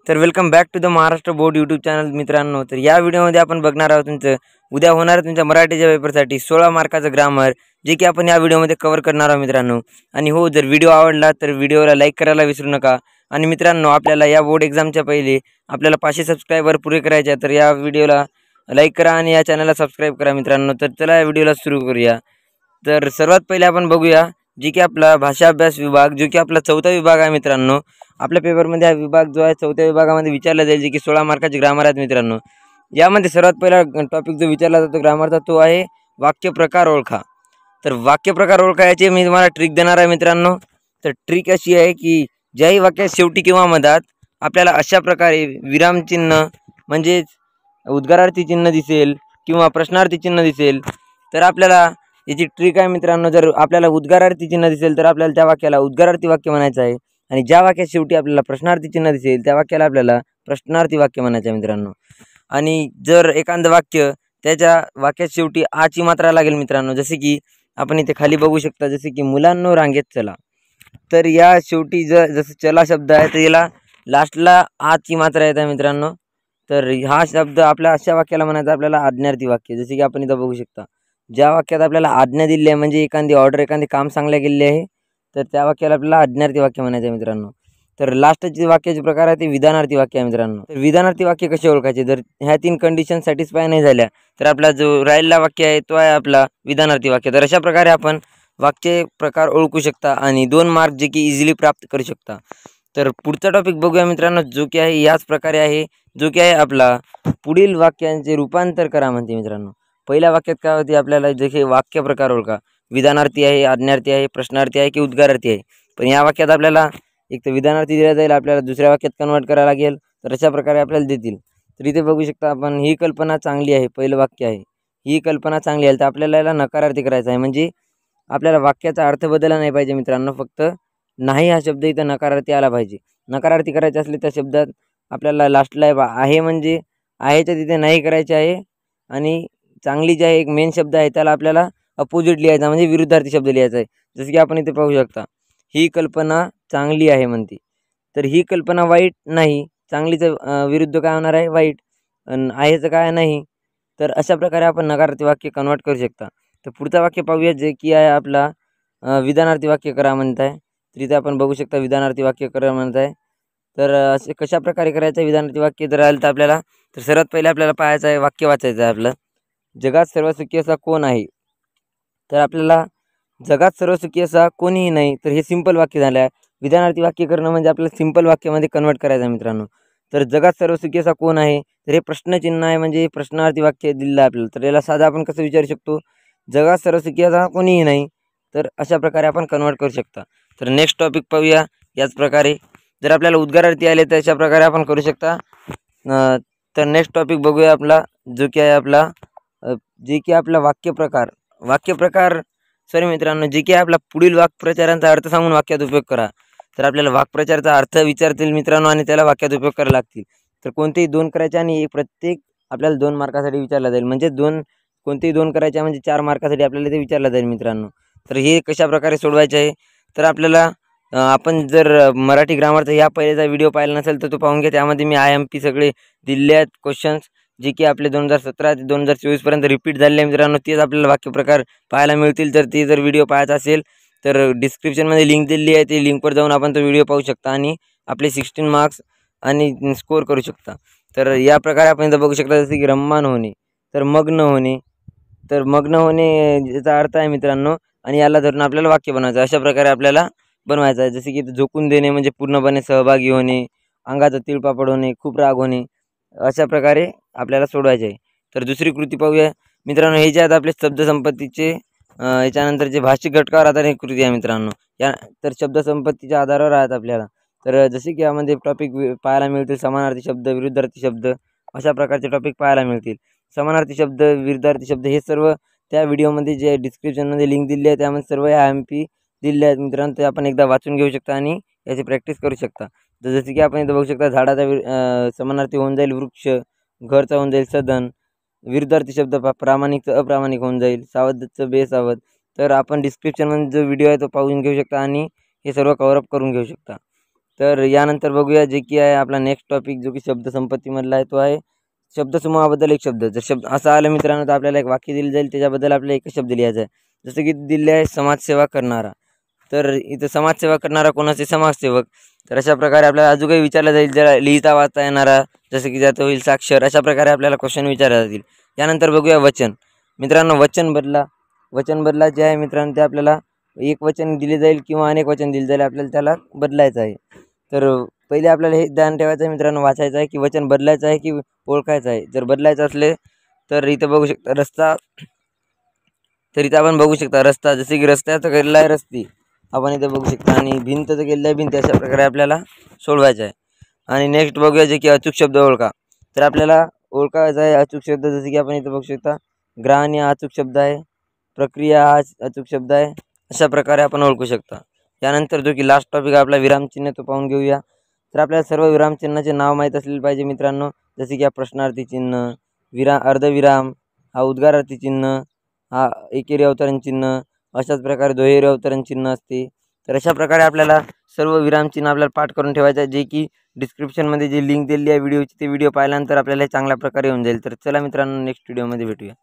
तर welcome back to the Maharashtra board YouTube channel मित्रांनो। तर या व्हिडिओमध्ये आपण बघणार आहोत तुमचं उद्या होणार तुमच्या मराठीच्या पेपरसाठी 16 मार्काचं ग्रामर, जे की आपण या व्हिडिओमध्ये कव्हर करणार आहोत मित्रांनो। आणि हो, जर व्हिडिओ आवडला तर व्हिडिओला लाईक करायला विसरू नका। आणि मित्रांनो, आपल्याला या बोर्ड एक्झामच्या पहिले आपल्याला 500 सबस्क्रायबर पुरे करायचे आहेत, तर या व्हिडिओला लाईक करा आणि या चॅनलला सबस्क्राइब करा मित्रांनो। तर चला या व्हिडिओला सुरू करूया। तर सर्वात पहिले आपण बघूया जी की आपला भाषा अभ्यास विभाग, जो की आपला 4था विभाग आहे मित्रांनो। आपल्या पेपरमध्ये हा विभाग जो आहे 4थ्या विभागामध्ये विचारला जाईल, जे की 16 मार्काचे ग्रामर आहेत मित्रांनो। यामध्ये सर्वात पहिला टॉपिक जो विचारला जातो ग्रामरचा तो आहे वाक्य प्रकार ओळखा। तर वाक्य प्रकार ओळखा याची मी तुम्हाला ट्रिक देणार आहे मित्रांनो। तर ट्रिक अशी आहे की ज्याही वाक्यात शेवटी किंवा मधात आपल्याला अशा प्रकारे विरामचिन्ह म्हणजे उद्गारार्थी चिन्ह दिसेल किंवा प्रश्नार्थी चिन्ह दिसेल, तर आपल्याला याची ट्रिक आहे मित्रांनो। जर आपल्याला उद्गारार्थी चिन्ह दिसेल तर आपल्याला त्या वाक्याला उद्गारार्थी वाक्य म्हणायचं आहे, आणि ज्या वाक्यात शेवटी आपल्याला प्रश्नार्थी चिन्ह दिसेल त्या वाक्याला आपल्याला प्रश्नार्थी वाक्य म्हणायचं आहे मित्रांनो। आणि जर एखादं वाक्य त्याच्या वाक्यात शेवटी आची मात्रा लागेल मित्रांनो, जसे की आपण इथे खाली बघू शकता, जसे की मुलांनो रांगेत चला। तर या शेवटी जसं चला शब्द आहे तर याला लास्टला आची मात्रा येत आहे मित्रांनो। तर हा शब्द आपल्या अशा वाक्याला म्हणायचा आपल्याला आज्ञार्थी वाक्य। जसे की आपण इथं बघू शकता, ज्या वाक्यात आपल्याला आज्ञा दिली आहे म्हणजे एखादी ऑर्डर एखादी काम सांगले गेले आहे, तर त्या वाक्याला आपल्याला आज्ञार्थी वाक्य म्हणायचं आहे मित्रांनो। तर लास्टचे वाक्याचे प्रकार आहे ते विधानार्थी वाक्य आहे मित्रांनो। तर विधानार्थी वाक्य कसे ओळखायचे, जर ह्या 3 कंडिशन सॅटिस्फाय नाही झाल्या तर आपला जो राहिलेला वाक्य आहे तो आहे आपला विधानार्थी वाक्य। तर अशा प्रकारे आपण वाक्य प्रकार ओळखू शकता आणि 2 मार्क जे की इझिली प्राप्त करू शकता। तर पुढचा टॉपिक बघूया मित्रांनो, जो की आहे याच प्रकारे आहे, जो की आहे आपला पुढील वाक्यांचे रूपांतर करा म्हणते मित्रांनो। पहिल्या वाक्यात काय होते, आपल्याला जसे वाक्य प्रकार ओळखा, विधानार्थी आहे, आज्ञार्थी आहे, प्रश्नार्थी आहे की उद्गारार्थी आहे। पण या वाक्यात आपल्याला एक तर विधानार्थी दिला जाईल, आपल्याला दुसऱ्या वाक्यात कन्वर्ट करावं लागेल, तर अशा प्रकारे आपल्याला देतील। तर इथे बघू शकता आपण, ही कल्पना चांगली आहे, पहिलं वाक्य आहे ही कल्पना चांगली आहे, तर आपल्याला याला नकारार्थी करायचं आहे। म्हणजे आपल्याला वाक्याचा अर्थ बदलला नाही पाहिजे मित्रांनो, फक्त नाही हा शब्द इथं नकारार्थी आला पाहिजे। नकारार्थी करायचे असले त्या शब्दात आपल्याला लास्टला आहे म्हणजे आहेच्या तिथे नाही करायचे आहे, आणि चांगली जी आहे एक मेन शब्द आहे त्याला आपल्याला अपोजिट लिहायचा म्हणजे विरुद्धार्थी शब्द लिहायचा आहे। जसं की आपण इथे पाहू शकता, ही कल्पना चांगली आहे म्हणते, तर ही कल्पना वाईट नाही, चांगलीचं विरुद्ध काय होणार आहे, वाईट, आणि आहेचं काय नाही। तर अशा प्रकारे आपण नकारार्थी वाक्य कन्वर्ट करू शकता। तर पुढचं वाक्य पाहूया, जे की आहे आपला विधानार्थी वाक्य करा म्हणत आहे। तर इथे आपण बघू शकता विधानार्थी वाक्य करा म्हणत आहे। तर असे कशा प्रकारे करायचं विधानार्थी वाक्य जर राहिलं तर आपल्याला, तर सर्वात पहिले आपल्याला पाहायचं आहे वाक्य वाचायचं आहे आपलं, जगात सर्वसुखी असा कोण आहे। तर आपल्याला जगात सर्वसुखी असा कोणीही नाही, तर हे सिंपल वाक्य झालं आहे। विधानार्थी वाक्य करणं म्हणजे आपल्याला सिंपल वाक्यामध्ये कन्वर्ट करायचं आहे मित्रांनो। तर जगात सर्वसुखी असा कोण आहे, तर हे प्रश्नचिन्ह आहे म्हणजे प्रश्नार्थी वाक्य दिलेलं आहे आपल्याला। तर याला साधं आपण कसं विचारू शकतो, जगात सर्वसुखी असा कोणीही नाही, तर अशा प्रकारे आपण कन्वर्ट करू शकता। तर नेक्स्ट टॉपिक पाहूया याच प्रकारे, जर आपल्याला उद्गारार्थी आले तर अशा प्रकारे आपण करू शकता। तर नेक्स्ट टॉपिक बघूया आपला, जो की आहे आपला जे की आपला वाक्यप्रकार सॉरी मित्रांनो, जे की आपला पुढील वाक्प्रचारांचा अर्थ सांगून वाक्यात उपयोग करा। तर आपल्याला वाक्प्रचाराचा अर्थ विचारतील मित्रांनो आणि त्याला वाक्यात उपयोग करायला लागतील। तर कोणतेही 2 करायचे आणि प्रत्येक आपल्याला 2 मार्कासाठी विचारला जाईल, म्हणजे कोणतेही 2 करायचे म्हणजे 4 मार्कासाठी आपल्याला ते विचारलं जाईल मित्रांनो। तर हे कशा प्रकारे सोडवायचे आहे, तर आपल्याला आपण जर मराठी ग्रामरचा या पहिल्याचा व्हिडिओ पाहिला नसेल तर तो पाहून घ्या। त्यामध्ये मी IMP सगळे दिले आहेत क्वेश्चन्स, जे की आपले 2017 ते 2024 पर्यंत रिपीट झालेले आहे मित्रांनो। तेच आपल्याला वाक्यप्रकार पाहायला मिळतील। तर ते जर व्हिडिओ पाहायचा असेल तर डिस्क्रिप्शनमध्ये लिंक दिलेली आहे, ते लिंकवर जाऊन आपण तो व्हिडिओ पाहू शकता आणि आपले 16 मार्क्स आणि स्कोअर करू शकता। तर या प्रकारे आपण इथं बघू शकता, जसे की रम्मान होणे, तर मग्न होणे, तर मग्न होणे याचा अर्थ आहे मित्रांनो, आणि याला धरून आपल्याला वाक्य बनवायचं, अशा प्रकारे आपल्याला बनवायचं आहे। जसे की झोकून देणे म्हणजे पूर्णपणे सहभागी होणे, अंगाचा तिळपापड होणे, खूप राग होणे, अशा प्रकारे आपल्याला सोडवायचे आहे। तर दुसरी कृती पाहूया मित्रांनो, हे जे आहेत आपले शब्दसंपत्तीचे याच्यानंतर जे भाषिक घटकावर आधारित कृती आहे मित्रांनो, या तर शब्दसंपत्तीच्या आधारावर आहेत आपल्याला। तर जसे की यामध्ये टॉपिक पाहायला मिळतील समानार्थी शब्द, विरुद्धार्थी शब्द, अशा प्रकारचे टॉपिक पाहायला मिळतील। समानार्थी शब्द, विरुद्धार्थी शब्द हे सर्व त्या व्हिडिओमध्ये जे डिस्क्रिप्शनमध्ये लिंक दिली आहे त्यामध्ये सर्व IMP दिले आहेत मित्रांनो। ते आपण एकदा वाचून घेऊ शकता आणि याची प्रॅक्टिस करू शकता। तर जसे की आपण इथं बघू शकता, झाडाचा समानार्थी होऊन जाईल वृक्ष, घरचा होऊन जाईल सदन, विरुद्धार्थी शब्द प्रामाणिकचं अप्रामाणिक होऊन जाईल, सावधचं बेसावध। तर आपण डिस्क्रिप्शनमध्ये जो व्हिडिओ आहे तो पाहून घेऊ शकता आणि हे सर्व कव्हरअप करून घेऊ शकता। तर यानंतर बघूया जे की आहे आपला नेक्स्ट टॉपिक जो की शब्दसंपत्तीमधला आहे तो आहे शब्दसमूहाबद्दल एक शब्द. जर शब्द असं आलं मित्रांनो तर आपल्याला एक वाक्य दिलं जाईल, त्याच्याबद्दल आपल्याला एकच शब्द लिहायचा आहे. जसं की दिले आहे समाजसेवा करणारा. तर इथं समाजसेवा करणारा कोणाचे समाजसेवक. तर अशा प्रकारे आपल्याला अजून काही विचारलं जाईल, ज्याला लिहिता वाचता येणारा, जसं की ज्याचं होईल साक्षर. अशा प्रकारे आपल्याला क्वेश्चन विचारले जातील. यानंतर बघूया वचन. मित्रांनो वचन बदला जे आहे मित्रांनो ते आपल्याला एक वचन दिले जाईल किंवा अनेक वचन दिले जाईल, आपल्याला त्याला बदलायचं आहे. तर पहिले आपल्याला हे ध्यान ठेवायचं आहे मित्रांनो, वाचायचं आहे की वचन बदलायचं आहे की ओळखायचं आहे. जर बदलायचं असले तर इथं बघू शकता रस्ता. तर इथं आपण बघू शकता रस्ता, जसे की रस्त्याचं केलेला आहे रस्ती आपण इथे बघू शकता, आणि भिंतचं केलेलं आहे भिंत. अशा प्रकारे आपल्याला सोडवायचं आहे. आणि नेक्स्ट बघूया जे की अचूक शब्द ओळखा. तर आपल्याला ओळखायचा आहे अचूक शब्द, जसे की आपण इथे बघू शकता ग्रहण हा अचूक शब्द आहे, प्रक्रिया हा अचूक शब्द आहे. अशा प्रकारे आपण ओळखू शकता. त्यानंतर जो की लास्ट टॉपिक आपला विरामचिन्ह तो पाहून घेऊया. तर आपल्याला सर्व विरामचिन्हाचे नाव माहीत असलेले पाहिजे मित्रांनो. जसे की हा प्रश्नार्थी चिन्ह, अर्धविराम, हा उद्गारार्थी चिन्ह, हा एकेरी अवतरण चिन्ह, अशाच प्रकारे दुहेरी अवतरण चिन्ह असते. तर अशा प्रकारे आपल्याला सर्व विरामचिन्ह आपल्याला पाठ करून ठेवायचं आहे, जे की डिस्क्रिप्शनमध्ये जी लिंक दिलेली आहे व्हिडिओची, ते व्हिडिओ पाहिल्यानंतर आपल्याला चांगल्या प्रकारे होऊन जाईल. तर चला मित्रांनो नेक्स्ट व्हिडिओमध्ये भेटूया.